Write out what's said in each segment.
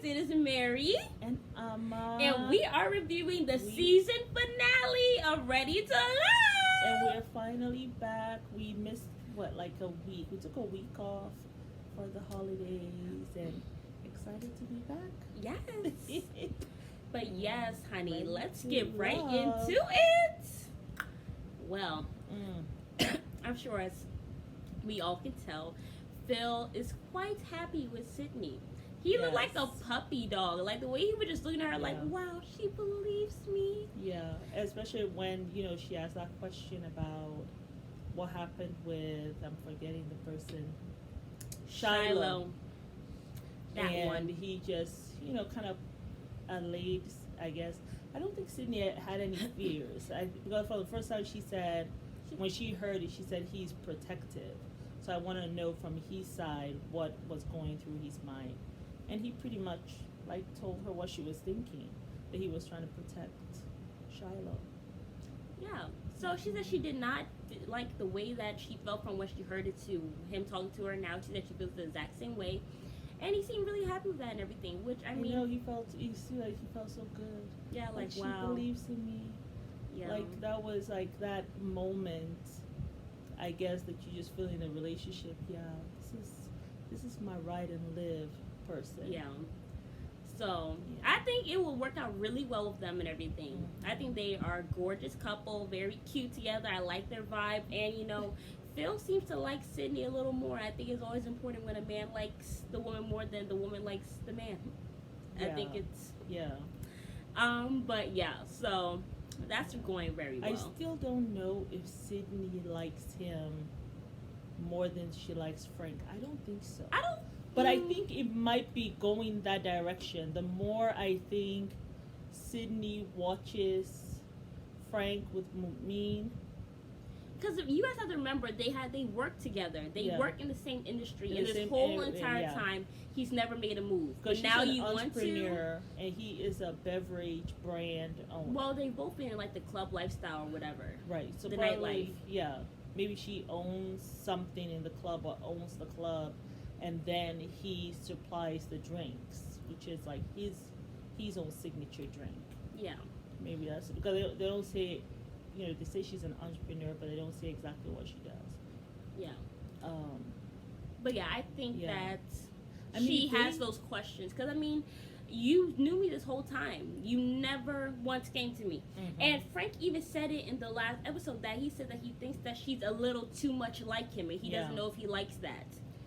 It is Mary. And Amma. And we are reviewing the season finale of Ready to Love. And we're finally back. We missed, like a week. We took a week off for the holidays and excited to be back. Yes. But yes, honey, Ready let's to get right love. into it. Well, I'm sure as we all can tell, Phil is quite happy with Sydney. He looked like a puppy dog. Like the way he was just looking at her like, wow, she believes me. Yeah, especially when, she asked that question about what happened with, I'm forgetting the person, Shiloh. That and one. He just, kind of allayed, I guess. I don't think Sydney had any fears. Because for the first time she said, when she heard it, she said he's protective. So I want to know from his side what was going through his mind. And he pretty much, told her what she was thinking, that he was trying to protect Shiloh. Yeah. So she said she did not like the way that she felt from when she heard it to him talking to her. Now she said she feels the exact same way. And he seemed really happy with that and everything, which, I mean... he seemed like he felt so good. Yeah, like she wow. believes in me. Yeah. That was, that moment, I guess, that you just feel in a relationship. Yeah, this is my ride and live person. Yeah. So, I think it will work out really well with them and everything. Mm-hmm. I think they are a gorgeous couple, very cute together. I like their vibe. And, Phil seems to like Sydney a little more. I think it's always important when a man likes the woman more than the woman likes the man. Yeah. I think it's... Yeah. But, yeah, so... That's going very well. I still don't know if Sydney likes him more than she likes Frank. I don't think so. But I think it might be going that direction. The more I think Sydney watches Frank with Mumin. Because you guys have to remember, they work together. They work in the same industry. And this whole entire time, he's never made a move. But now you want to. And he is a beverage brand owner. Well, they've both been in the club lifestyle or whatever. Right. So the probably, nightlife. Yeah. Maybe she owns something in the club or owns the club. And then he supplies the drinks, which is his own signature drink. Yeah. Maybe that's because they don't say, they say she's an entrepreneur, but they don't say exactly what she does. Yeah. But yeah, I think that she has those questions. Because, you knew me this whole time. You never once came to me. Mm-hmm. And Frank even said it in the last episode that he said that he thinks that she's a little too much like him. And he doesn't know if he likes that.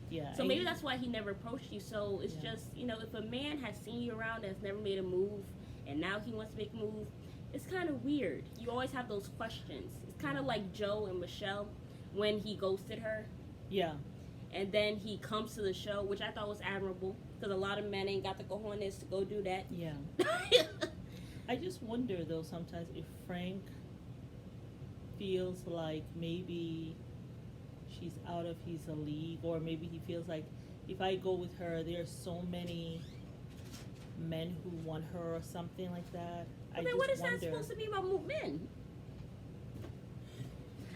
Yeah. So maybe that's why he never approached you. So it's just, if a man has seen you around and has never made a move, and now he wants to make a move, it's kind of weird. You always have those questions. It's kind of like Joe and Michelle when he ghosted her. Yeah. And then he comes to the show, which I thought was admirable, because a lot of men ain't got the cojones to go do that. Yeah. I just wonder, though, sometimes if Frank feels like maybe she's out of his league, or maybe he feels like if I go with her, there's so many men who want her or something like that. But then what is that supposed to be about men?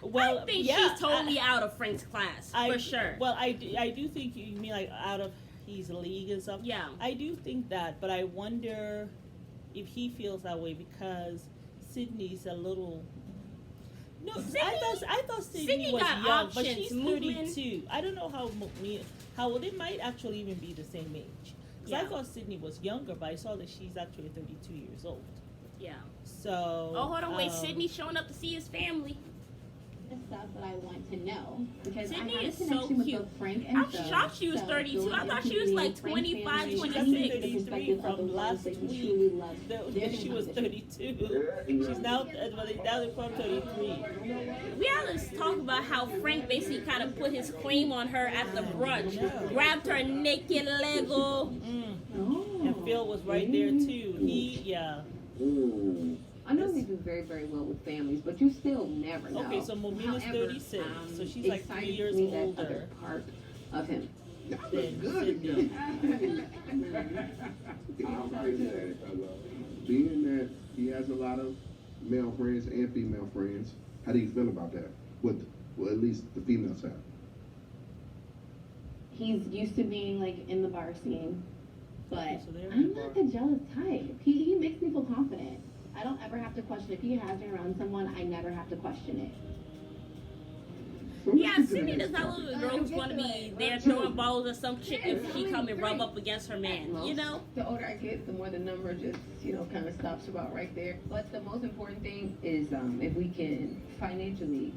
Well, I think she's totally out of Frank's class, for sure. Well, I do think you mean out of his league and stuff. Yeah. I do think that, but I wonder if he feels that way because Sydney's a little... No, I thought Sydney was young, options, but she's 32. I don't know how old. It might actually even be the same age. Because I thought Sydney was younger, but I saw that she's actually 32 years old. Yeah. So... Oh, hold on, wait. Sydney's showing up to see his family. The stuff that I want to know because Sydney I have is a so connection with cute. both Frank and I'm shocked she was 32. I thought she was like 25, 26. 33 from last week. She was 32. She's now they from 33. We always talk about how Frank basically kind of put his cream on her at the brunch, grabbed her naked Lego. And Phil was right there too. I know they do very, very well with families, but you still never know. Okay, so Momina's 36, so she's like 3 years older. That other part of him. Being that he has a lot of male friends and female friends, how do you feel about that? Well, at least the females have. He's used to being like in the bar scene. But So there I'm you not are. the jealous type. He makes me feel confident. I don't ever have to question if he has me around someone. I never have to question it. So let's Yeah, get to the Sydney next does not topic. look like a girl who's going to be there throwing balls at some chick if she come and rub up against her man. You know? The older I get, the more the number just, kind of stops about right there. But the most important thing is if we can financially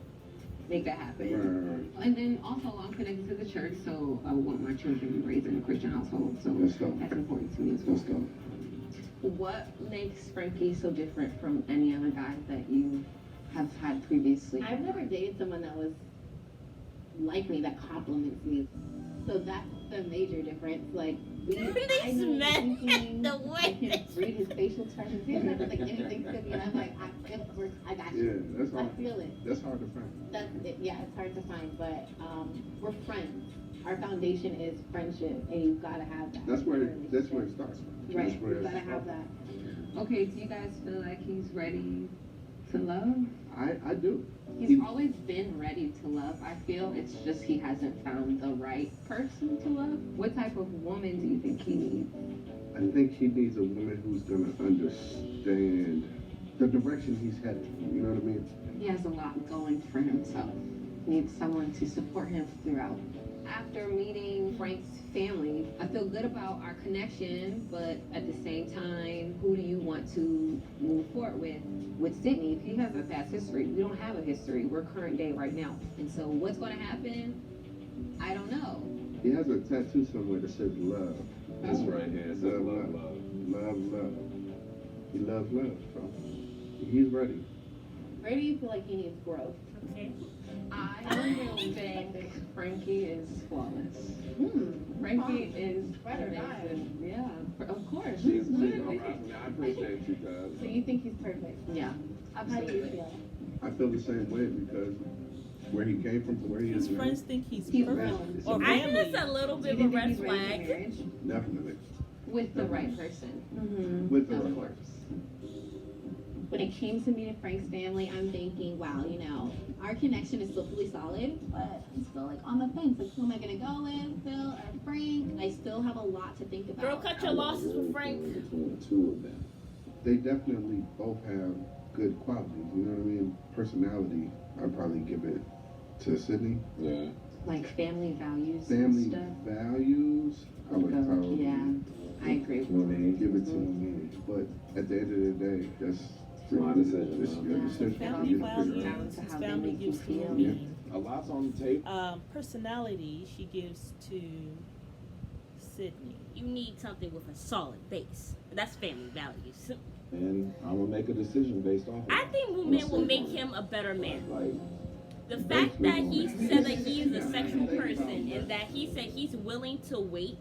make that happen. Right. And then also, I'm connected to the church, so I want my children to be raised in a Christian household. So Let's go. that's important to me as well. Let's go. What makes Frankie so different from any other guy that you have had previously? I've never dated someone that was like me, that compliments me. So that's the major difference. Like, I know what he's thinking. The I way can read his facial expressions. He doesn't have to say anything to me, and I'm like, I got you. Yeah, that's I hard. feel it. That's hard to find. That's it. Yeah, it's hard to find, but we're friends. Our foundation is friendship, and you've got to have that. That's where in a it starts. relationship. That's Right, where you've it got to have starts. that. Okay, do you guys feel like he's ready to love? I do. He's always been ready to love. I feel it's just he hasn't found the right person to love. What type of woman do you think he needs? I think he needs a woman who's gonna understand the direction he's headed. You know what I mean? He has a lot going for himself. Needs someone to support him throughout. After meeting Frank's family, I feel good about our connection, but at the same time, who do you want to move forward with? With Sydney, if he has a past history, we don't have a history. We're current day right now. And so what's going to happen? I don't know. He has a tattoo somewhere that says love. That's right here. It says Love, love, love. love. Love. He loves love. So he's ready. Where do you feel like he needs growth? Okay. I don't think Frankie is flawless. Frankie is Right or die. amazing. Yeah, of course. She's all right with me. I appreciate you, So cuz. you think he's perfect? Yeah. How do you feel? I feel the same way because where he came from to where he His is now, friends think he's He's perfect. grown. Or I think family. that's a little Do bit you of a think he's red ready for flag. marriage? definitely With the right person. Mm-hmm. with the Of right. course. When it came to meeting Frank's family, I'm thinking, wow, our connection is still fully solid, but I'm still like on the fence. Like, who am I gonna go with, Phil or Frank? I still have a lot to think about. Girl, cut your losses with Frank. Between the two of them. They definitely both have good qualities. You know what I mean? Personality, I'd probably give it to Sydney. Yeah. Like family values Family and stuff. values, I would probably Yeah, I agree with Monique. give it to me. But at the end of the day, that's My decision, It's huh? your Yeah. decision. Family You gotta figure it out. values, To his how they family make you gives to feel. me. A lot's on the table. Personality, she gives to Sydney. You need something with a solid base. That's family values. And I'm gonna make a decision based off of I it. think women will make him a better man. Like, The fact that he said that he's a sexual person and that he said he's willing to wait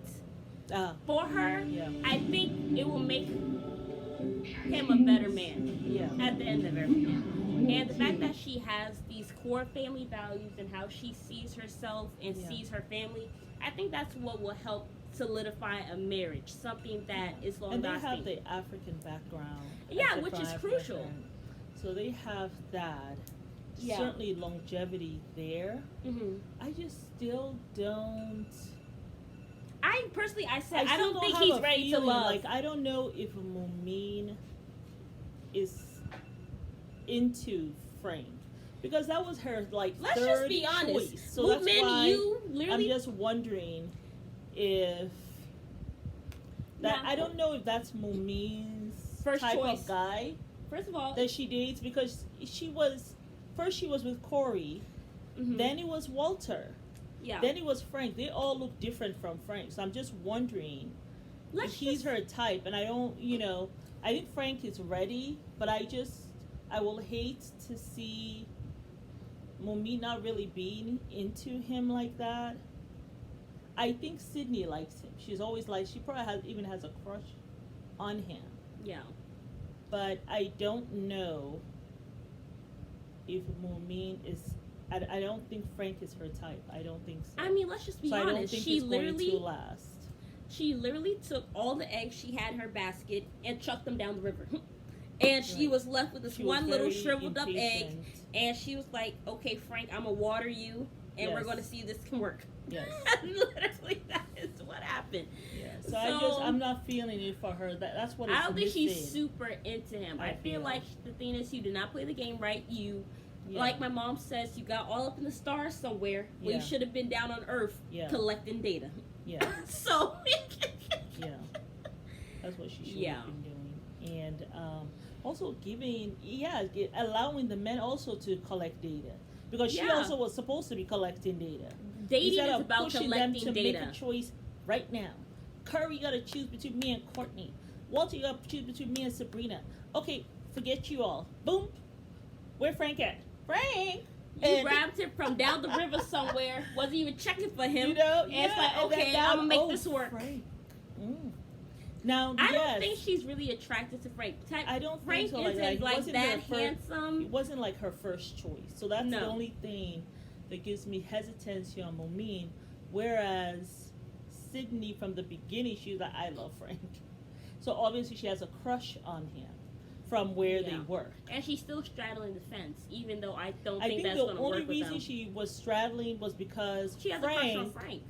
for her, Yeah. I think it will make him a better man Yeah. at the end of everything. And the fact that she has these core family values and how she sees herself and Yeah. sees her family, I think that's what will help solidify a marriage, something that is long And they have lasting. the African background. Yeah, except which for is African. crucial. So they have that. Yeah. Certainly longevity there. Hmm. I just still don't. I personally, I said, I still don't think have he's a ready to feeling, love. Like, I don't know if Mumin is into Frank. Because that was her, like, Let's third just be honest. choice. So that's Movement, why you I'm literally. just wondering if that Yeah. I don't know if that's Mumin's First type choice. of guy First of all, that she dates, because she was with Corey, mhm. then it was Walter, yeah. then it was Frank. They all look different from Frank. So I'm just wondering Let's if he's just- her type, and I don't, I think Frank is ready, but I will hate to see Mumi not really being into him like that. I think Sydney likes him. She's always she probably even has a crush on him. Yeah. But I don't know if Mumin is. I don't think Frank is her type. I don't think so. I mean, let's just be so I don't honest. think She it's going to literally, last. she literally took all the eggs she had in her basket and chucked them down the river, and she Right. was left with this She was one little very shriveled up egg. impatient. And she was like, "Okay, Frank, I'm gonna water you, and we're Yes. gonna see if this can work." Yes. Literally, that is what happened. Yeah. So So, I'm not feeling it for her. That's what it's I don't think missing. she's super into him. I feel like the thing is, you did not play the game right. You, like my mom says, you got all up in the stars somewhere where you should have been down on Earth collecting data. Yeah. So. Yeah. That's what she should have been doing. And also allowing the men also to collect data. Because she also was supposed to be collecting data. Dating is about collecting them to data. Make a choice right now. Curry, you gotta choose between me and Courtney. Walter, you gotta choose between me and Sabrina. Okay, forget you all. Boom. Where Frank at? Frank! You grabbed him from down the river somewhere. Wasn't even checking for him. You know, and it's like, okay, I'm gonna make this work. Frank. Now, I don't think she's really attracted to Frank. I don't Frank think so. isn't like that handsome. He wasn't like her first choice. So that's the only thing that gives me hesitancy on Momin. Whereas Sydney, from the beginning, she was like, I love Frank. So obviously she has a crush on him from where they work. And she's still straddling the fence, even though I don't think that's going to work with them. The only reason she was straddling was because she has a crush on Frank.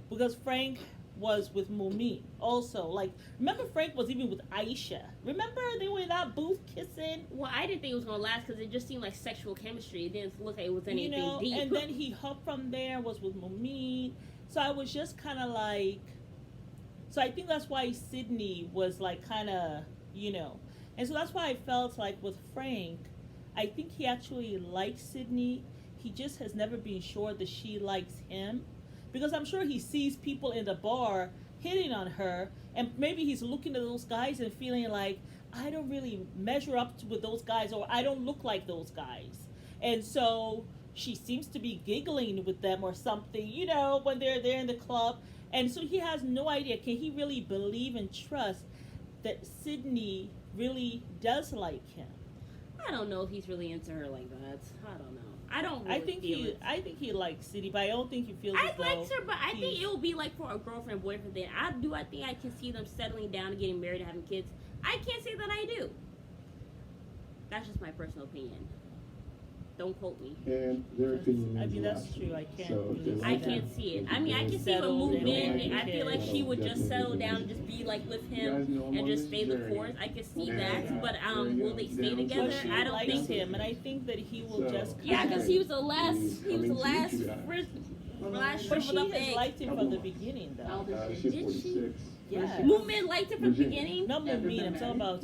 Because Frank was with Momin also. Like, remember Frank was even with Aisha. Remember they were in that booth kissing? Well, I didn't think it was going to last because it just seemed like sexual chemistry. It didn't look like it was anything deep. And then he hopped from there, was with Momin. So I was just kind of like... So I think that's why Sydney was like kind of, And so that's why I felt like with Frank, I think he actually likes Sydney. He just has never been sure that she likes him. Because I'm sure he sees people in the bar hitting on her, and maybe he's looking at those guys and feeling like, I don't really measure up with those guys, or I don't look like those guys. And so she seems to be giggling with them or something, when they're there in the club. And so he has no idea, can he really believe and trust that Sydney really does like him? I don't know if he's really into her like that. I don't know. I don't really feel it. I think he likes Sydney, but I don't think he feels I liked her, but I think it will be like for a girlfriend, boyfriend thing. I think I can see them settling down and getting married and having kids. I can't say that I do. That's just my personal opinion. Don't quote me. And their opinion means I mean, a lot. that's true. I can't. So I can't see it. I mean, I can see a movement. I feel like she would just settle down and just be like with him and just stay the course. I can see that, but will they stay together? I don't think him, and I think that he will just. Yeah, because he was the last. He was the last. But she has liked him from the beginning, though. She's 46. Yeah. Movement liked him from the beginning. Not Momin. I'm talking about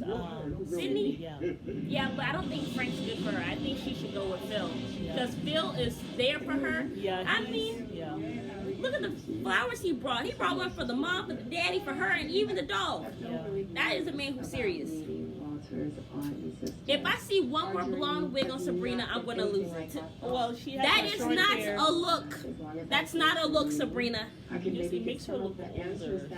Sydney. Yeah. Yeah, but I don't think Frank's good for her. I think she should go with Phil because Phil is there for her. Yeah. Look at the flowers he brought. He brought one for the mom, for the daddy, for her, and even the dog. Yeah. That is a man who's serious. If I see one more blonde wig on Sabrina, I'm gonna lose it. Well, she has that is not hair. a look. That's not a look, Sabrina. It makes her look older.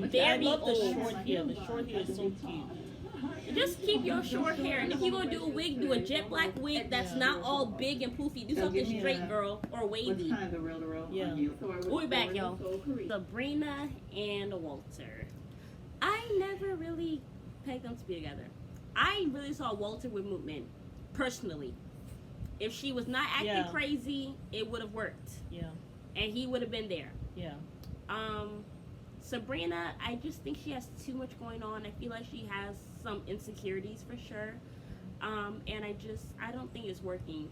Very I love old. the short hair. The short hair is so cute. Just keep your short hair, and if you're gonna do a wig, do a jet black wig that's not all big and poofy. Do something straight, girl, or wavy. Yeah. We'll be back, y'all. Sabrina and Walter. I never really pegged them to be together. I really saw Walter with Mootman, personally. If she was not acting crazy, it would have worked. Yeah. And he would have been there. Yeah. Sabrina, I just think she has too much going on. I feel like she has some insecurities for sure. And I don't think it's working.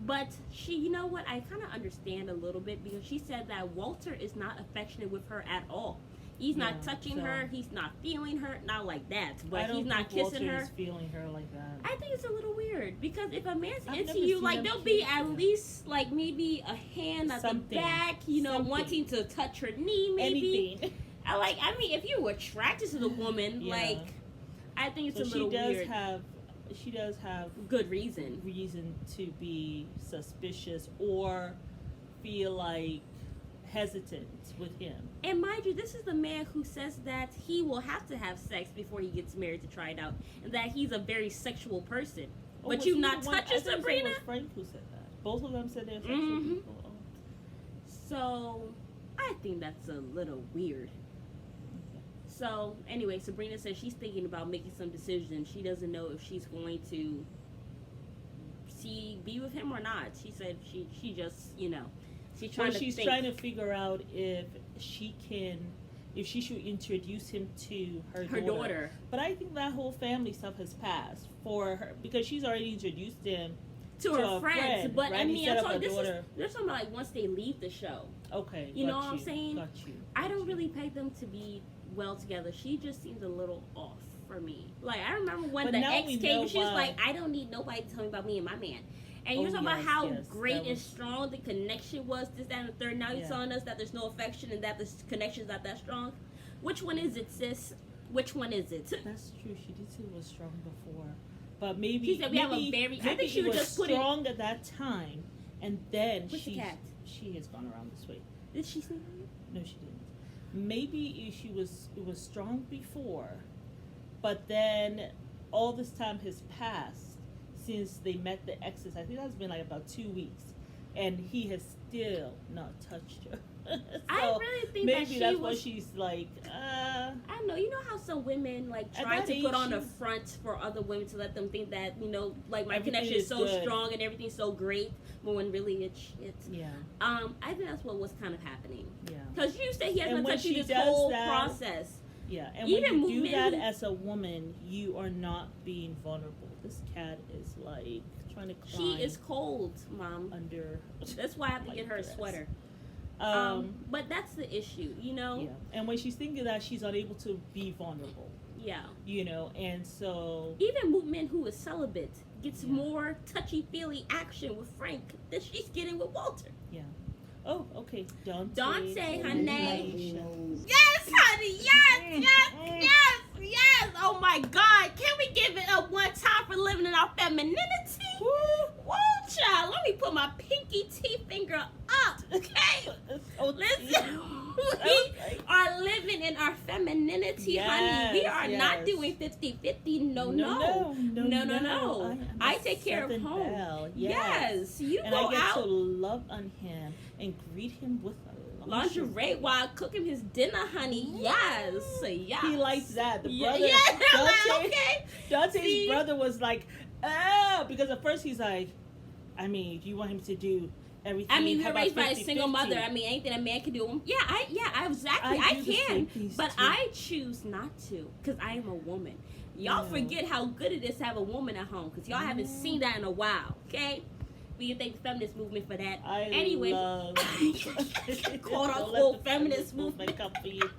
But she, you know what? I kind of understand a little bit because she said that Walter is not affectionate with her at all. He's not touching her. He's not feeling her. Not like that, but he's not kissing her. Is feeling her like that. I think it's a little weird because if a man's into you, like there'll be at least like maybe a hand at the back, wanting to touch her knee, maybe. Anything. I mean, if you're attracted to the woman, like, I think it's a little weird. She does have good reason to be suspicious or feel like hesitant with him. And mind you, this is the man who says that he will have to have sex before he gets married to try it out, and that he's a very sexual person. But you not touching Sabrina? It was Frank who said that. Both of them said they're sexual people. Oh. So, I think that's a little weird. So, anyway, Sabrina says she's thinking about making some decisions. She doesn't know if she's going to be with him or not. She said she just, she's trying to trying to figure out if she can if she should introduce him to her daughter. But I think that whole family stuff has passed for her because she's already introduced him to her friends. Friend, but right? I mean, Instead of a they're talking about like once they leave the show. Okay, You know what I'm saying? Got you. I don't really peg them to be well together. She just seems a little off for me. Like, I remember when But the now ex we came, know she was why. like, I don't need nobody to tell me about me and my man. And you're Oh, talking about yes, how yes, great that and was- strong the connection was, this, that, and the third. Now you're Yeah. telling us that there's no affection and that the connection's not that strong. Which one is it, sis? Which one is it? That's true. She did say it was strong before, but maybe She said we have a very. I maybe think she it was was just putting. strong at that time, and then Where's the cat? she has gone around this way. Did she sneak on you? No, she didn't. Maybe it was strong before, but then all this time has passed since they met the exes. I think that's been like about 2 weeks, and he has still not touched her. I So really think maybe that she that's was. why she's like, I don't know. You know how some women like At try that to put age, on a she's- front for other women to let them think that like my Everything connection is is so good. strong and everything's so great, but when really it's shit. yeah, I think that's what was kind of happening. yeah. Because you say he has And been when touching she this does whole that- process. Yeah, and Even when you do movement that who- as a woman, you are not being vulnerable. This cat is like trying to climb She is cold, Mom. under. That's why I have to like get her a dress. sweater. Um, But that's the issue, you know? yeah, and when she's thinking that, she's unable to be vulnerable. Yeah. And so Even movement who is celibate gets Yeah. more touchy-feely action with Frank than she's getting with Walter. oh, okay, Dante, Dante, her and name. Aisha. Yes, honey. Yes. Oh my God. Can we give it up one time for living in our femininity? Woo, child. Let me put my pinky T finger up, okay? Oh, Listen, we are living in our femininity, honey. We are not yes. doing 50-50. No. No. I take care of Southern home. Belle, Yes. You and go I get out. to love on him and greet him with a Lingerie while cooking his dinner, honey. Yes. He likes that. The Yeah, brother, yeah. I'm like, Dante, okay. Dante's See? brother was like, because at first he's like, I mean, you want him to do everything. I mean, we How were about raised by a 50-50? single mother. I mean, anything a man can do. Yeah, exactly. I I do the same can, things but too. I choose not to because I am a woman. Y'all Yeah. forget how good it is to have a woman at home because y'all haven't seen that in a while. Okay, we can thank the feminist movement for that. I Anyway, love quote Don't let unquote the feminist movement. come for you.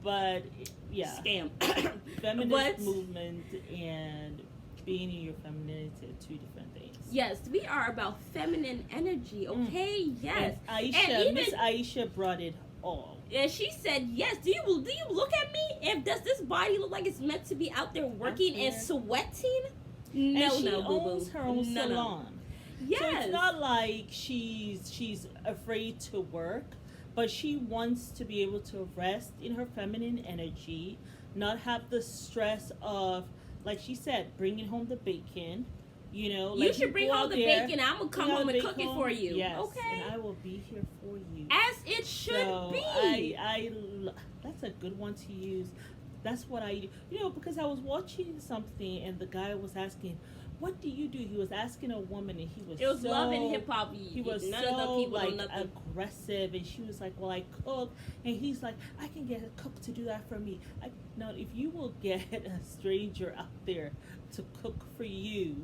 But yeah, Scam. feminist But- movement and being in your femininity are two different things. Yes, we are about feminine energy. Okay, yes. And And even- Miss Aisha brought it all. And she said, "Yes. Do you look at me? And does this body look like it's meant to be out there working and there. sweating? No, and she no, boo owns boo. her own No, no. salon. Yes. So it's not like she's afraid to work, but she wants to be able to rest in her feminine energy, not have the stress of, like she said, bringing home the bacon. You like should bring go home out the there, bacon. I'm gonna come bring out home the and cook bacon it for you. Yes, Okay. and I will be here for you. As it should So be. that's a good one to use. That's what I, because I was watching something and the guy was asking, "What do you do?" He was asking a woman, and he was It was so, love and hip hop. He was None so of the people like know nothing. aggressive, and she was like, "Well, I cook," and he's like, "I can get a cook to do that for me." Now, if you will get a stranger out there to cook for you,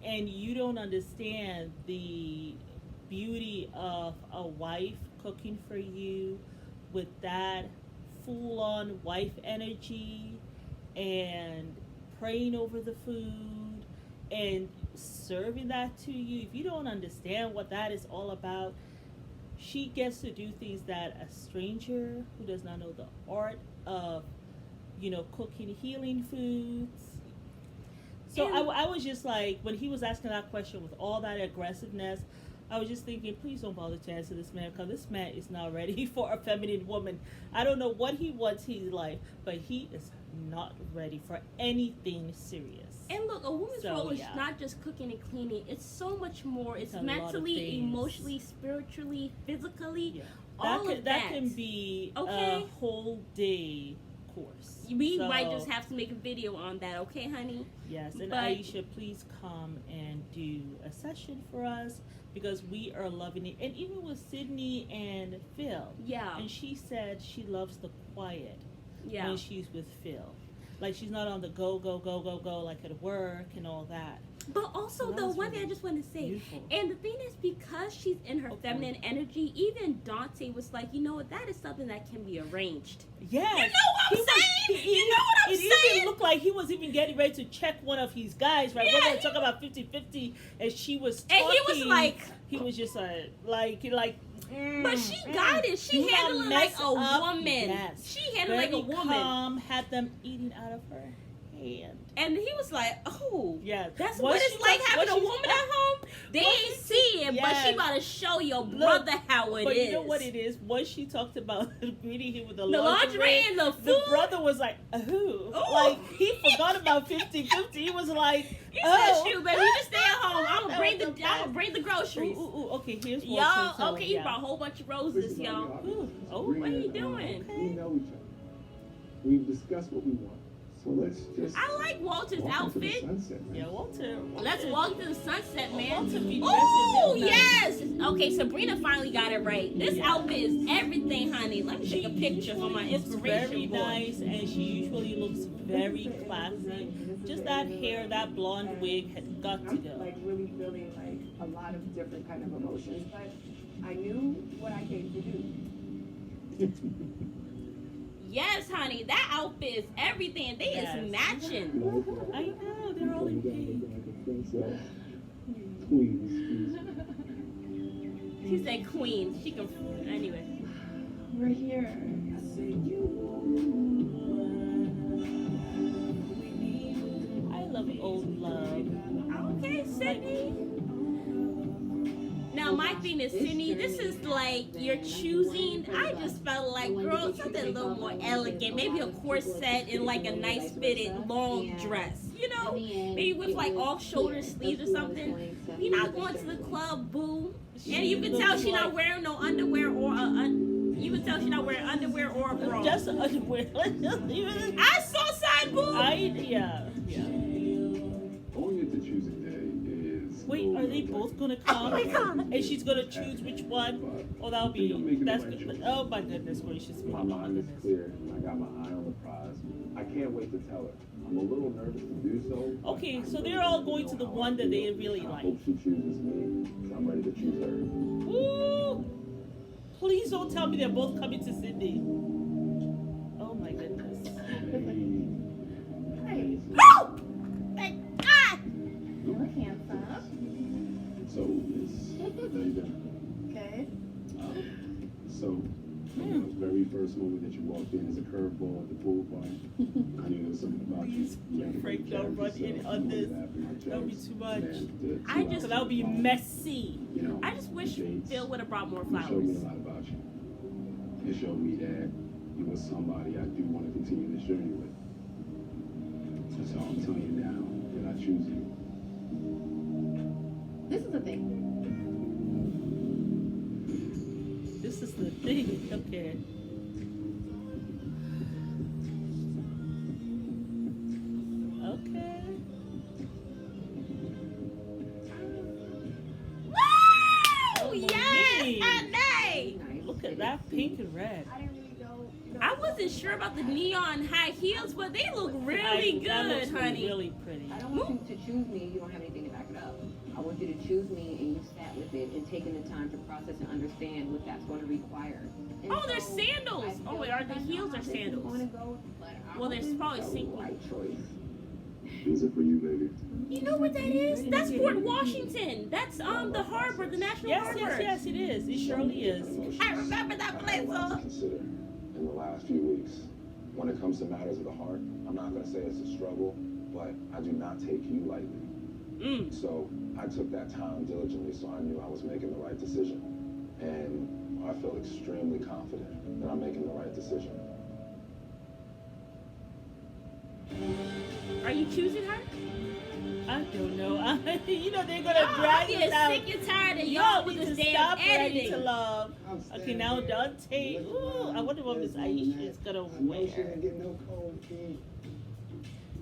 and you don't understand the beauty of a wife cooking for you with that full-on wife energy and praying over the food and serving that to you, if you don't understand what that is all about, she gets to do things that a stranger who does not know the art of cooking healing foods. So I was just like, when he was asking that question with all that aggressiveness, I was just thinking, please don't bother to answer this man, because this man is not ready for a feminine woman. I don't know what he wants in his life, but he is not ready for anything serious. And look, a woman's So, role is yeah. not just cooking and cleaning. It's so much more. It's a lot of mentally, things. emotionally, spiritually, physically. Yeah. All of That can be Okay. a whole day course. We So- might just have to make a video on that, okay, honey? Yes, and But- Aisha, please come and do a session for us because we are loving it. And even with Sydney and Phil, Yeah. and she said she loves the quiet Yeah. when she's with Phil. Like she's not on the go, go, go, go, go, like at work and all that. But also, So that though, was one thing I really just want to say, beautiful. and the thing is, because she's in her Okay. feminine energy, even Dante was like, you know what, that is something that can be arranged. Yes. You know what I'm saying? You know what I'm it saying? even looked like he was even getting ready to check one of his guys, right? Yeah, We're going to talk about 50-50, and she was talking. And he was like, he was just but she got it. She Do not handled it like mess a up. woman. Yes. She handled it Very like a woman. calm, had them eating out of her hand. And he was like, oh, Yeah. that's Was what she it's like talk- having was a she- woman at home. They was ain't she- see it, but Yes. she about to show your Look, brother how it is. But you know what it is? Once she talked about greeting him with the The lingerie and the the food. brother was like, Ooh. like he forgot about 50-50. He was like, You oh. said, shoot, baby, you just stay at home. I'm That gonna bring was the the best. groceries. Ooh, okay, here's what Y'all, okay, you brought a whole bunch of roses, y'all. Ooh, oh, what are you doing? We know each other. We've discussed what we want. So let's just I like Walter's walk into the outfit. sunset, man. Yeah, Walter. Let's walk to the sunset, man. Walter be Oh, dressing yes! Okay, Sabrina finally got it right. This Yeah. outfit is everything, honey. Let me take a picture for my It's inspiration very board. nice, and she usually looks very classy. Just that hair, that blonde wig had got to go. Like really feeling like a lot of different kind of emotions, but I knew what I came to do. Yes, honey, that outfit is everything. They Yes. is matching. I know, they're all in pink. Please. She said queen. She can, anyway. We're here. I love old love. Okay, Sydney. Now, my thing is, Sydney, this is like you're choosing. I just felt like, girl, something a little more elegant. Maybe a corset and like a nice fitted long dress. You know? Maybe with like off shoulder sleeves or something. You're not going to the club, boo. And you can tell she's not wearing no underwear or you can tell she's not wearing underwear or a bra. Just underwear. Let's just leave it. I saw side boob. Yeah. Going into choosing day is. Wait, are they both gonna come? Oh my God. And she's gonna choose which one? Oh, that'll be. That's good. Oh my goodness gracious me. My Oh my mind is goodness. clear. I got my eye on the prize. I can't wait to tell her. I'm a little nervous to do so. but Okay, I so really they're all don't going know to the how one I that they feel. really I like. hope she chooses me. 'Cause I'm ready to choose her. Ooh! Please don't tell me they're both coming to Sydney. Oh my goodness. Hey, No! Thank God! you're handsome. So it's how you doing? Okay. So the very first moment that you walked in is a curveball at the pool party. I knew there was something about you. Please, You had to Frank, carry don't run in yourself. on You this. wanted to have my That would be jokes. too much. And the I 2 just- So that would be hours messy. you know, I just wish dates, Phil would have brought more it showed me a flowers. lot about you. It showed me that you were somebody I do want to continue this journey with. So I'm telling you now that I choose you. This is the thing. This is the thing. Okay. Okay. Woo! Oh, Yes, mommy. honey! Look at that pink and red. I didn't really know. I wasn't sure about the neon high heels, but they look really That looks good, honey. really pretty. I don't want you to choose me and you don't have anything to back it up. I want you to choose me and you sat with it and taken the time to process and understand what that's going to require. And Oh, they're so, sandals. I Oh, feel wait, are like they I know heels how or this is sandals? gonna go, but I Well, they're hope probably it's the sandals. right choice. Is it for you, baby? You know what that is? That's Fort Washington. That's the harbor, the national Yes, harbor. yes, it is. It surely is. I remember that place. Consider in the last few weeks. When it comes to matters of the heart, I'm not gonna say it's a struggle, but I do not take you lightly. So I took that time diligently, so I knew I was making the right decision, and I feel extremely confident that I'm making the right decision. Are you choosing her? I don't know. You know they're gonna Y'all, drag I'm it out. getting sick and tired of Y'all y'all with need this to damn stop Ready editing. to Love. Okay, now Dante. Ooh, I wonder what Miss Aisha is gonna wear.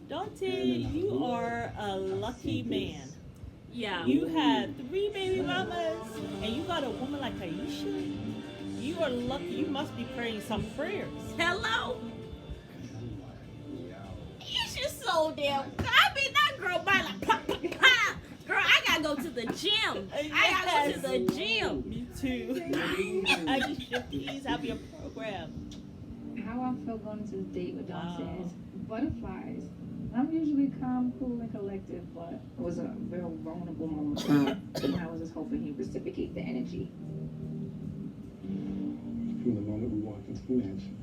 Dante, you are a lucky man. Yeah. You had 3 baby mamas, and you got a woman like Aisha. You are lucky. You must be praying some prayers. Hello. Aisha's so damn. I mean, that girl by like pop, pop, pop. Girl, I gotta go to the gym. I gotta go to the gym. Me too. Aisha, please have your program. How I feel going into the date with Wow. Dante is butterflies. I'm usually calm, cool, and collective, but it was a very vulnerable moment. And I was just hoping he'd reciprocate the energy. From the moment we walked into the mansion,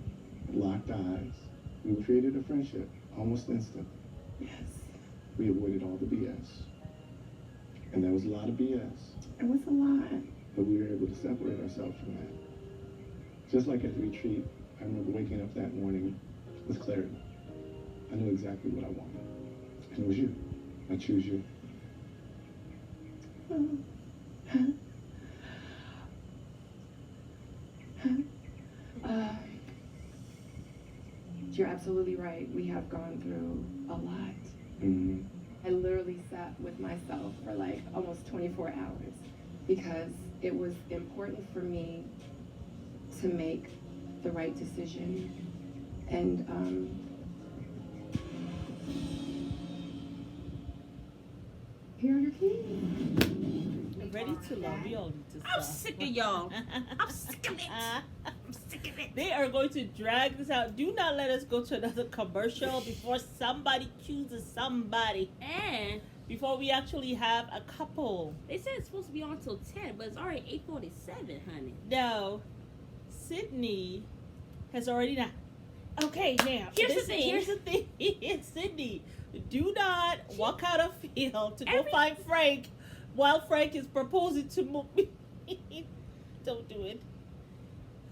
locked eyes, we created a friendship almost instant. Yes. We avoided all the BS. And there was a lot of BS, It was a lot. but we were able to separate ourselves from that. Just like at the retreat, I remember waking up that morning with clarity. I knew exactly what I wanted. And it was you. I choose you. You're absolutely right. We have gone through a lot. Mm-hmm. I literally sat with myself for like almost 24 hours because it was important for me to make the right decision. And here are your keys. Ready to love. We all need to stop. I'm sick of y'all. I'm sick of it. I'm sick of it. They are going to drag this out. Do not let us go to another commercial before somebody chooses somebody. And Before we actually have a couple. they said it's supposed to be on till 10, but it's already 8:47, honey. No, Sydney has already done. Okay, now Here's the thing. Here's the thing, Sydney. Do not walk out of field to go Every- find Frank while Frank is proposing to move. Don't do it.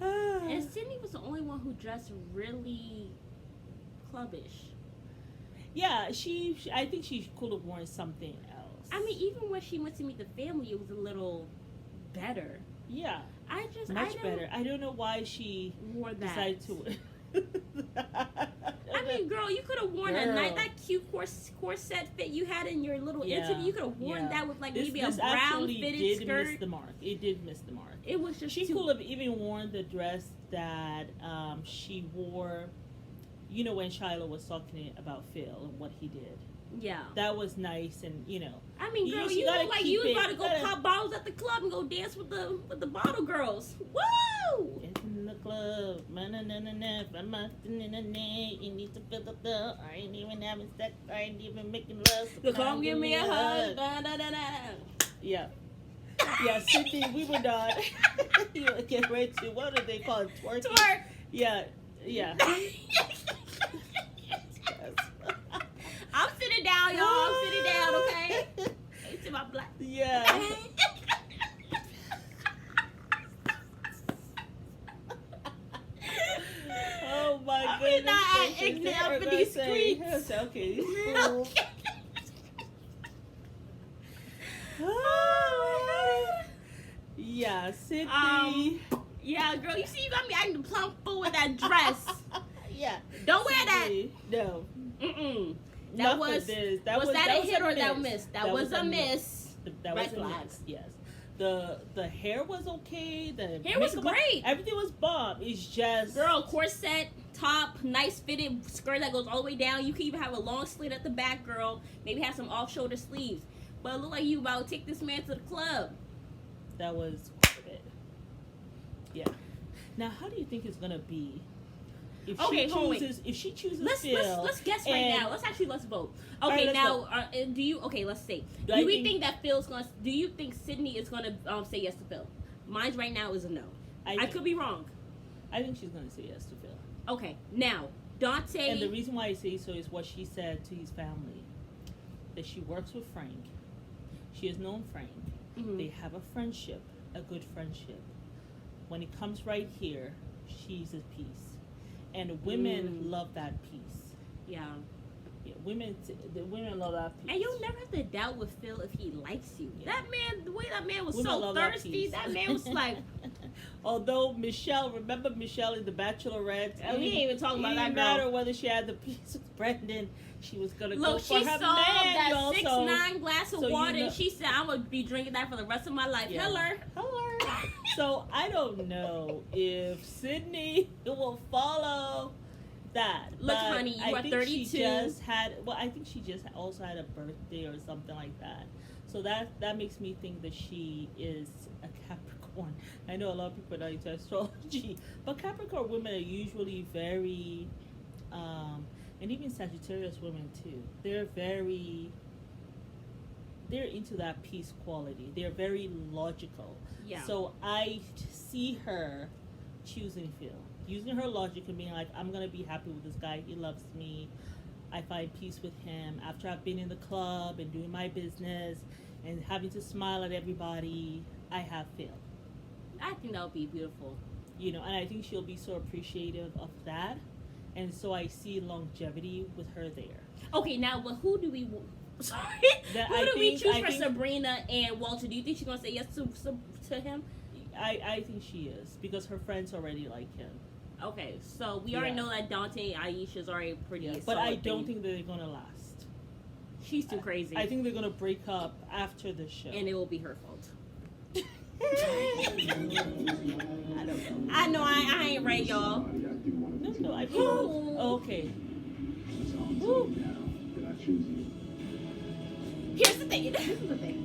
And Sydney was the only one who dressed really clubbish. Yeah, I think she could have worn something else. I mean, even when she went to meet the family, it was a little better. Yeah, I much don't better. I don't know why she wore that. decided to. I mean, girl, you could have worn a Girl. nice, that cute corset fit you had in your little Yeah, interview. You could have worn yeah. that with like This maybe a brown actually fitted did skirt. miss the mark. It did miss the mark. It was just She too. could have even worn the dress that she wore, you know, when Shiloh was talking about Phil and what he did. Yeah. That was nice, and you know. I mean, girl, you you gotta look like keep you was it- about to you go gotta- pop bottles at the club and go dance with the bottle girls. Woo! It's in the club, na-na-na-na-na, you need to fill the club. I ain't even having sex, I ain't even making love. So come give me a hug. Da, da, da, da. Yeah. Yeah, Sydney, we were done. You get ready to, what do they call it? Twerking? Twerk. Yeah, yeah. I'm sitting down, y'all. I'm sitting down, okay? It's in my black. Yeah. Oh my I'm goodness. not gracious. ignorant They are for gonna these say, streets. Okay, these fools. Yeah, Sydney. Yeah, girl, you see, you got me acting plump fool with that dress. Yeah. Don't wear that. Sydney, no. Mm-mm. Not That for was. this. Was that a hit or that miss. miss? That was a miss. That Red was a flag. miss. Yes. The hair was okay. The Hair was makeup- great. Everything was bomb. It's just Girl, corset, top, nice fitted skirt that goes all the way down. You can even have a long slit at the back, girl. Maybe have some off shoulder sleeves. But it look like you about to take this man to the club. That was worth it. Yeah. Now, how do you think it's gonna be? If Okay, she hold on, wait. chooses, if she chooses Let's Phil, guess right and- now. Let's vote. All Okay, right, let's now do you? Okay, let's see. Do Do I we think- think that Phil's gonna? Do you think Sydney is gonna say yes to Phil? Mine right now is a no. I could be wrong. I think she's gonna say yes to Phil. Okay, now Dante. And the reason why I say so is what she said to his family. That she works with Frank. She has known Frank. Mhm. They have a friendship, a good friendship. When it comes right here, she's at peace. And women love that peace. Yeah. Yeah, the women love that peace. And you'll never have to doubt with Phil if he likes you. Yeah. That man, the way that man was Women so love that thirsty, peace. that man was like, Although remember Michelle in The Bachelorette? We ain't even talking about that girl. No matter whether she had the piece with Brendan, she was gonna go for she her saw man. that y'all, 6'9" glass of so water, you know, and she said, "I'm gonna be drinking that for the rest of my life." Yeah. Hello. So I don't know if Sydney will follow that. Look, but honey, you I are think 32. She just had. Well, I think she just also had a birthday or something like that. So that makes me think that she is a Capricorn. I know a lot of people are not into astrology, but Capricorn women are usually very, and even Sagittarius women too. They're into that peace quality. They're very logical. Yeah. So I see her choosing Phil, using her logic and being like, I'm gonna be happy with this guy. He loves me. I find peace with him after I've been in the club and doing my business and having to smile at everybody. I have Phil. I think that would be beautiful. You know, and I think she'll be so appreciative of that. And so I see longevity with her there. Okay, now, but who do we? Sorry, who do we choose for Sabrina and Walter? Do you think she's gonna say yes to him? I think she is, because her friends already like him. Okay, so we already know that Dante and Aisha's already pretty. But I don't think they're gonna last. She's too crazy. I think they're gonna break up after the show, and it will be her fault. I don't know. I know I ain't right, y'all. No, I feel okay. Woo. Did I choose you? Here's the thing. This is the thing.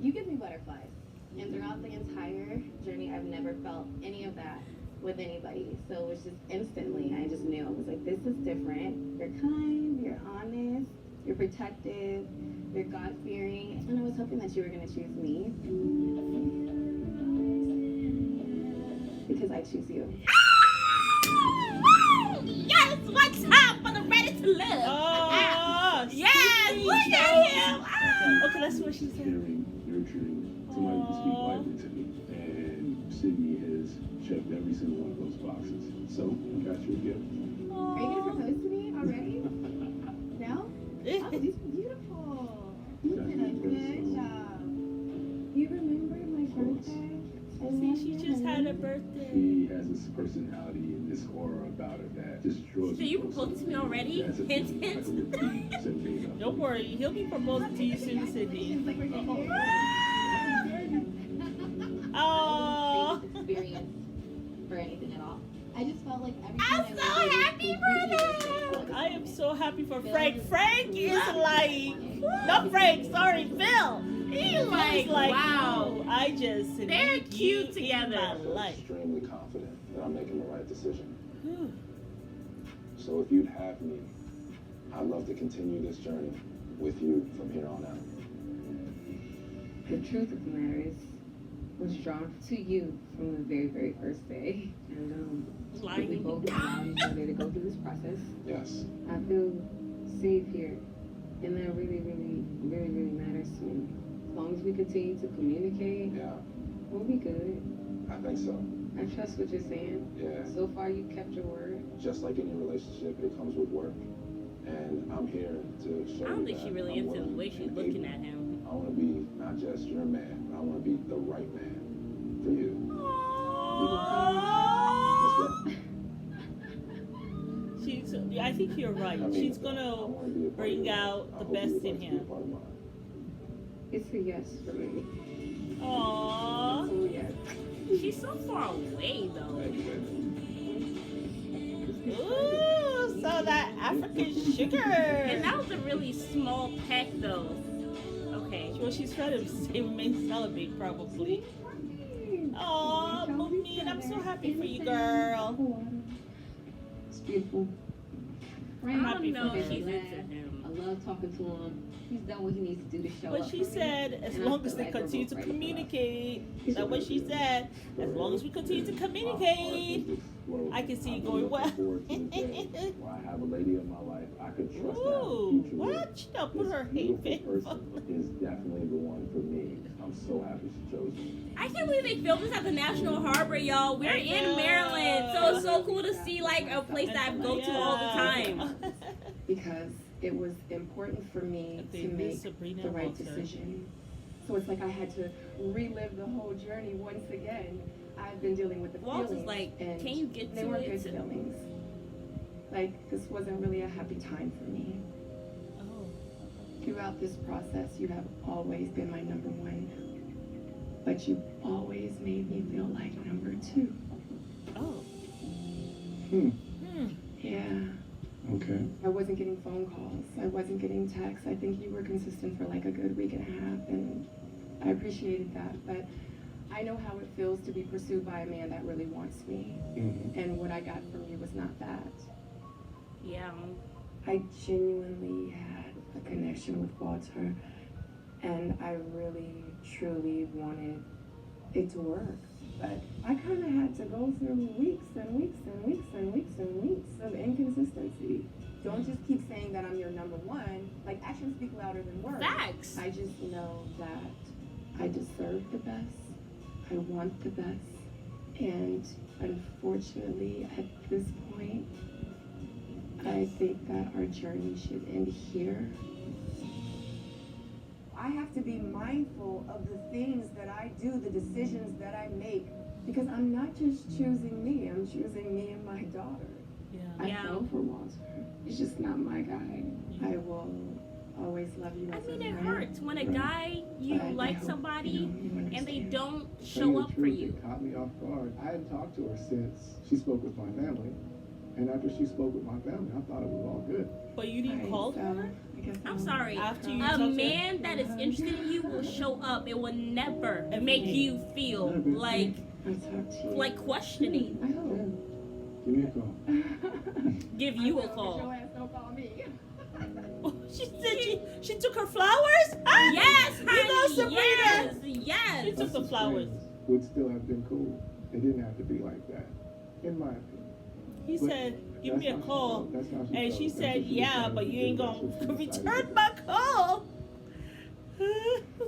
You give me butterflies. And throughout the entire journey, I've never felt any of that with anybody. So it was just instantly, I just knew. I was like, this is different. You're kind, you're honest, you're protective, you're God-fearing. And I was hoping that you were going to choose me. Because I choose you. Yes, one time for the ready to live. Oh, yes, look at him. Okay, that's what she said. Caring, nurturing, somebody to speak lightly to me. And Sydney has checked every single one of those boxes. So, I got you a gift. Are you going to propose to me already? No? Oh, these are beautiful. You did a good job. You remember my birthday? See, she just had a birthday. She has this personality and this aura about her that just draws So you proposed to me already? Hint, hint. Don't worry, he'll be proposing to you soon, Sydney. Oh. Experience for anything at all. I just felt like everything. I'm so happy for them. I am so happy for Frank. Frank is like, not Frank, sorry, Phil. He's like, wow. I just they're cute together. I'm extremely confident that I'm making the right decision. So if you'd have me, I'd love to continue this journey with you from here on out. The truth of the matter is, I was drawn to you from the very, very first day. And we both allowed each other to go through this process. Yes. I feel safe here. And that really, really, really, really matters to me. As long as we continue to communicate, we'll be good. I think so. I trust what you're saying. Yeah. So far, you've kept your word. Just like any relationship, it comes with work. And I'm here to show you I don't think that she really I'm into the way she's willing and looking able. at him. I want to be not just your man, but I want to be the right man for you. I think you're right. She's gonna bring out the best in him. It's a yes for me. Aww. Oh, yes. She's so far away, though. Ooh, so that African sugar. And that was a really small peck, though. Okay. Well, she's trying to say remain celibate, probably. Aw, Mummy, I'm so happy for you, girl. It's beautiful. I'm happy I don't for know her. if she's into him. I love talking to him. He's done what he needs to do to show up. But she for me. said, as And I long feel as they like we're continue both to ready for communicate. That's what she said. As long as we continue to communicate, I can see it going well. Where I have a lady in my life, I could trust Ooh, that. what? She don't put her hate face on. Is definitely the one for me. I'm so happy she chose me. I can't believe they filmed this at the National Harbor, y'all. We're in Maryland, so it's so cool to see like a place that I go to all the time. Because it was important for me to make the right decision. So it's like I had to relive the whole journey once again. I've been dealing with the Walter's feelings. like, and can you get they to weren't it? good feelings. Like, this wasn't really a happy time for me. Oh. Throughout this process, you have always been my number one. But you always made me feel like number two. Oh. Yeah. Okay. I wasn't getting phone calls. I wasn't getting texts. I think you were consistent for like a good week and a half, and I appreciated that. But I know how it feels to be pursued by a man that really wants me. Mm-hmm. And what I got from you was not that. Yeah. I genuinely had a connection with Walter, and I really, truly wanted it to work. But I kind of had to go through weeks and weeks and weeks and weeks and weeks of inconsistency. Don't just keep saying that I'm your number one. Like, actions speak louder than words. Facts. I just know that I deserve the best. I want the best. And unfortunately, at this point, I think that our journey should end here. I have to be mindful of the things that I do, the decisions that I make, because I'm not just choosing me, I'm choosing me and my daughter. Yeah. I fell for Walter. It's just not my guy. I will always love you I as mean, a it friend. hurts when a guy you But I like hope, somebody you and they understand. don't Tell show the up for truth, you. It caught me off guard. I hadn't talked to her since she spoke with my family. And after she spoke with my family, I thought it was all good. But you didn't call her? I guess I'm sorry. After you A talked to her? man that is interested in you will show up. It will never make you feel like I'll talk to you. like questioning. I hope. Give me a call. Give you a Your call. ass don't call me. She said she took her flowers? Ah! Yes, You know, honey. Sabrina. Yes, She yes. took Us the as flowers. friends would still have been cool. It didn't have to be like that, in my opinion. He But said, give that's me a how she call. felt. That's how And felt. she That's said, what she yeah, decided but to you do. ain't That's gonna what she decided return to do. my call.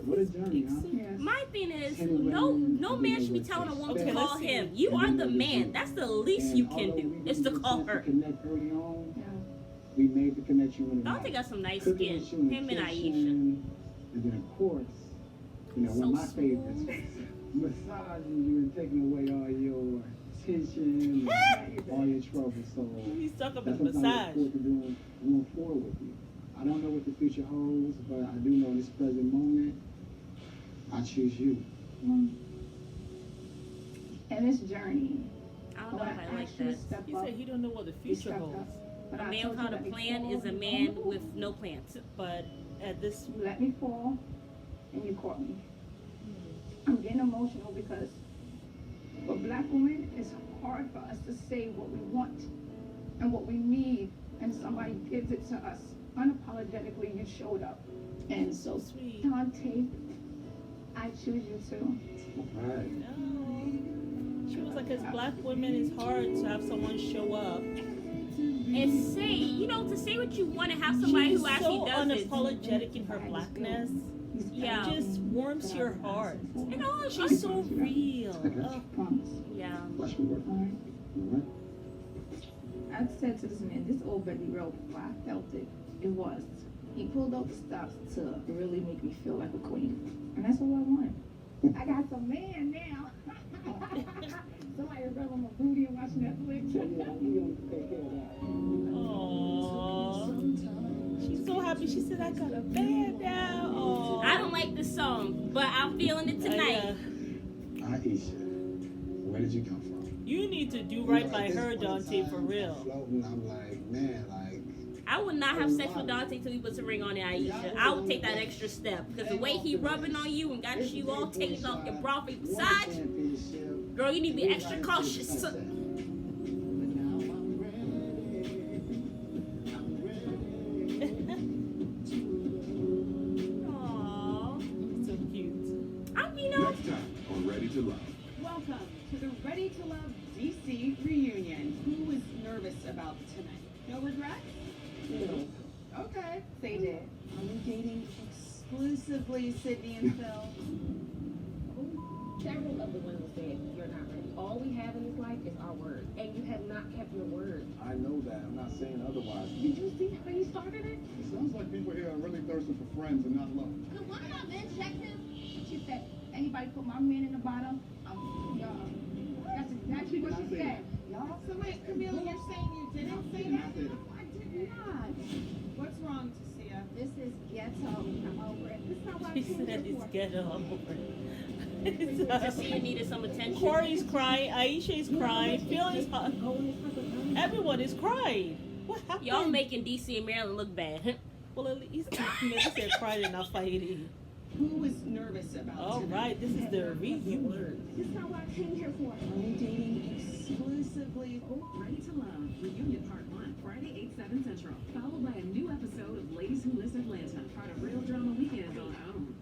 What a journey, huh? My thing is, no man should be telling a woman Okay, to call let's see. him. You are the man. That's the least you can do is to call her. Connect early on. We made the connection when it Dante mattered. got some nice Cooking skin. with you Him and Aisha. kitchen, and then of course, you know, So one of my smooth. favorites, massaging you and taking away all your tension, and all your trouble. So He's talking about that's the something I massage. look forward to doing going forward with you. I don't know what the future holds, but I do know in this present moment, I choose you. In this journey, I don't know when if I I like asked you to that. step He up, said he don't know what the you future stepped holds. up. But A I man told you without a let me plan fall, is a you man caught me. with no plans. But at this, You let me fall, and you caught me. I'm getting emotional because for black women, it's hard for us to say what we want and what we need, and somebody gives it to us. Unapologetically, you showed up. And so so, sweet. Dante, I choose you too. All right. She was like, as black women, it's hard to have someone show up. And say, you know, to say what you want and have somebody She's who actually so does it. unapologetic in her blackness. Yeah. It just warms your heart. And all She's so real. Oh. Promise. Yeah. Watch me work. All right. All right. I said to this man, this old baby rope, I felt it. It was. He pulled out the stops to really make me feel like a queen. And that's what I want. I got some man now. Somebody rub on my booty and watch Netflix. Yeah, we gonna take care of that. Aww. She's so happy. She said, I got a man now. Aww. I don't like this song, but I'm feeling it tonight. Aisha, where did you come from? You need to do right by her, Dante, for real. Floating, I'm like, man, like, I would not have sex with Dante till he puts a ring on it, Aisha. I would take that extra step. Because the way he rubbing on you and got you all taking off your bra for your massage, girl, you need to be extra cautious. Aww. So cute. You know, Next time on Ready to Love. Welcome to the Ready to Love DC reunion. Who is nervous about tonight? No regrets? No. Okay. Say it. Are we dating exclusively Sydney and Phil? Several of the women said you're not ready. all we have in this life is our word, and you have not kept your word. I know that. I'm not saying otherwise. Did you see how you started it? It sounds like people here are really thirsting for friends and not love. Could one of our men check him? She said, anybody put my man in the bottom? That's exactly what she said. Y'all. So wait, Camille, you're saying you didn't say that? I did not. What's wrong, Tasia? This is ghetto. I'm over it. This is not what I She came said here it's for. ghetto. I'm over it. Tasia needed some attention. Corey's crying. Aisha is crying. Phil is everyone is crying. What happened? Y'all making DC and Maryland look bad. Well, at least they're crying and not fighting. Who was nervous about All tonight? right, this is the reunion. This is not what I came here for. Only dating exclusively. Ready to Love, Reunion Part 1, Friday, 8/7 Central. Followed by a new episode of Ladies Who Miss Atlanta, part of Real Drama Weekend on OWN.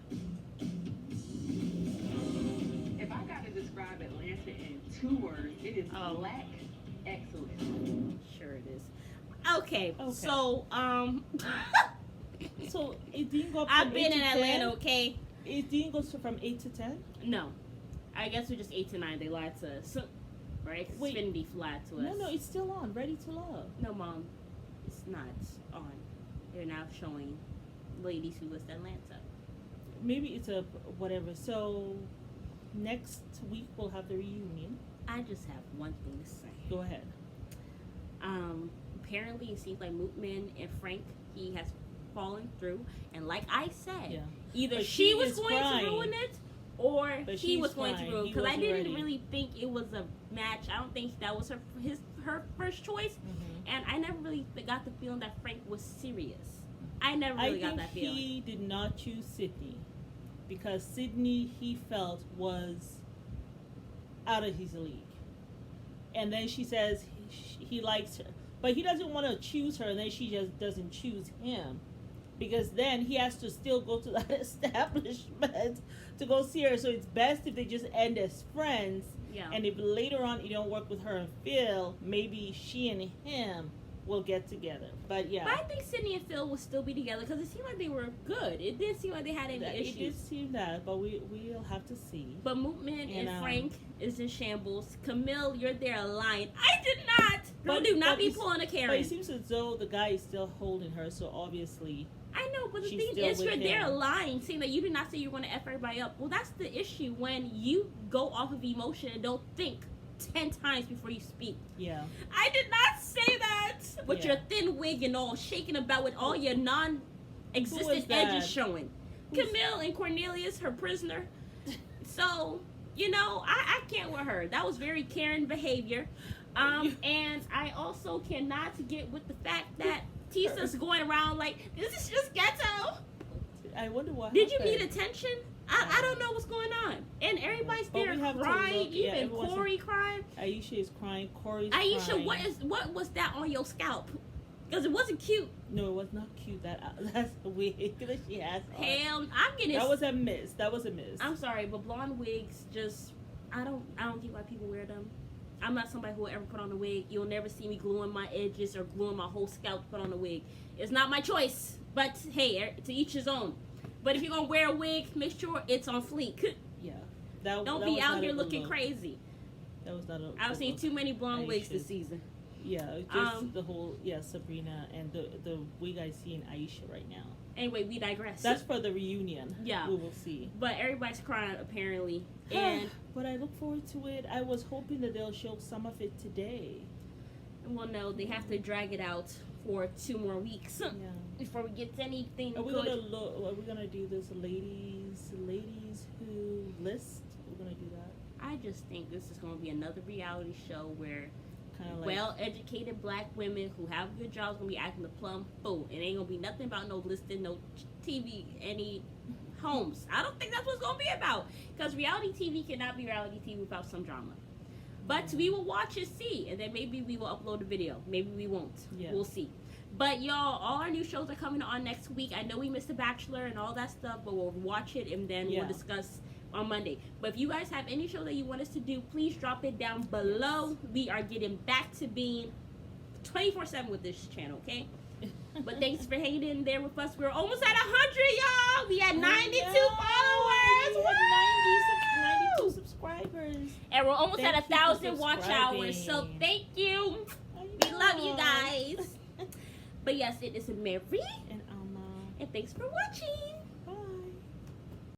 If I got to describe Atlanta in 2 words, it is black excellence. Sure it is. Okay. So So it didn't go. I've been in Atlanta. Okay. It didn't go from 8 to 10. No, I guess we're just 8 to 9. They lied to us, right? 'Cause Wait. Femininity lied to us. No, it's still on. Ready to Love. No, Mom, it's not on. They're now showing Ladies Who List Atlanta. Maybe it's a whatever. So next week we'll have the reunion. I just have one thing to say. Go ahead. Apparently it seems like Mootman and Frank, he has fallen through, and like I said, Yeah. either But she she was is going crying. to ruin it, or But he she's was going to crying. ruin it. He Because I wasn't didn't ready. really think it was a match. I don't think that was her first choice, and I never really got the feeling that Frank was serious. I never really got that feeling. He did not choose Sydney because Sydney he felt was out of his league, and then she says he likes her, but he doesn't want to choose her, and then she just doesn't choose him because then he has to still go to that establishment to go see her. So it's best if they just end as friends. Yeah. And if later on you don't work with her and Phil, maybe she and him will get together. But yeah. But I think Sydney and Phil will still be together because it seemed like they were good. It didn't seem like they had any issues. It did seem that, but we'll have to see. But Mootman and And, Frank is in shambles. Camille, you're there lying. I did not. Girl, do not be pulling a Karen. But it seems as though the guy is still holding her, so obviously. I know, but the she's thing still is, with you're there him. lying, saying that you did not say you're going to F everybody up. Well, that's the issue when you go off of emotion and don't think 10 times before you speak. Yeah. I did not say that. With Yeah. your thin wig and all, shaking about with all your Who non-existent was that? edges showing. Camille and Cornelius, her prisoner. So, I can't with her. That was very Karen behavior. And I also cannot get with the fact that Tisa's going around like, this is just ghetto. I wonder what Did you happened. need attention? I don't know what's going on. And everybody's But there we have to crying, look. Yeah, even everyone's- Corey crying. Aisha is crying. Corey's Aisha, crying. what was that on your scalp? Because it wasn't cute. No, it was not cute. That's the wig that she has on. Hell, I'm getting. That was a miss. That was a miss. I'm sorry, but blonde wigs just I don't get why people wear them. I'm not somebody who will ever put on a wig. You'll never see me gluing my edges or gluing my whole scalp to put on a wig. It's not my choice. But hey, to each his own. But if you're gonna wear a wig, make sure it's on fleek. Yeah. Don't that be was out not here a good looking look. crazy. That was not a I've good seen look. too many blonde wigs this Aisha. season. Yeah, just the whole Sabrina and the wig I see in Aisha right now. Anyway, we digress. That's for the reunion. Yeah. We will see. But everybody's crying apparently. And But I look forward to it. I was hoping that they'll show some of it today. well, no, they have to drag it out for 2 more weeks Yeah. before we get to anything Are we good. are we gonna do this ladies who list? We're gonna do that. I just think this is going to be another reality show where Kind of like well-educated black women who have good jobs going to be acting the plum fool. It ain't going to be nothing about no listing, no TV, any homes. I don't think that's what it's going to be about. Because reality TV cannot be reality TV without some drama. But we will watch and see. And then maybe we will upload a video. Maybe we won't. Yeah. We'll see. But y'all, all our new shows are coming on next week. I know we missed The Bachelor and all that stuff, but we'll watch it and then we'll discuss on Monday. But if you guys have any show that you want us to do, please drop it down below. We are getting back to being 24/7 with this channel, okay? But thanks for hanging in there with us. We're almost at 100, y'all. We had 92 followers. We had 92 subscribers. subscribers. And we're almost Thank at you for 1,000 watch hours. So subscribing. thank you. We love you guys. But yes, it is Mary And Alma. and thanks for watching.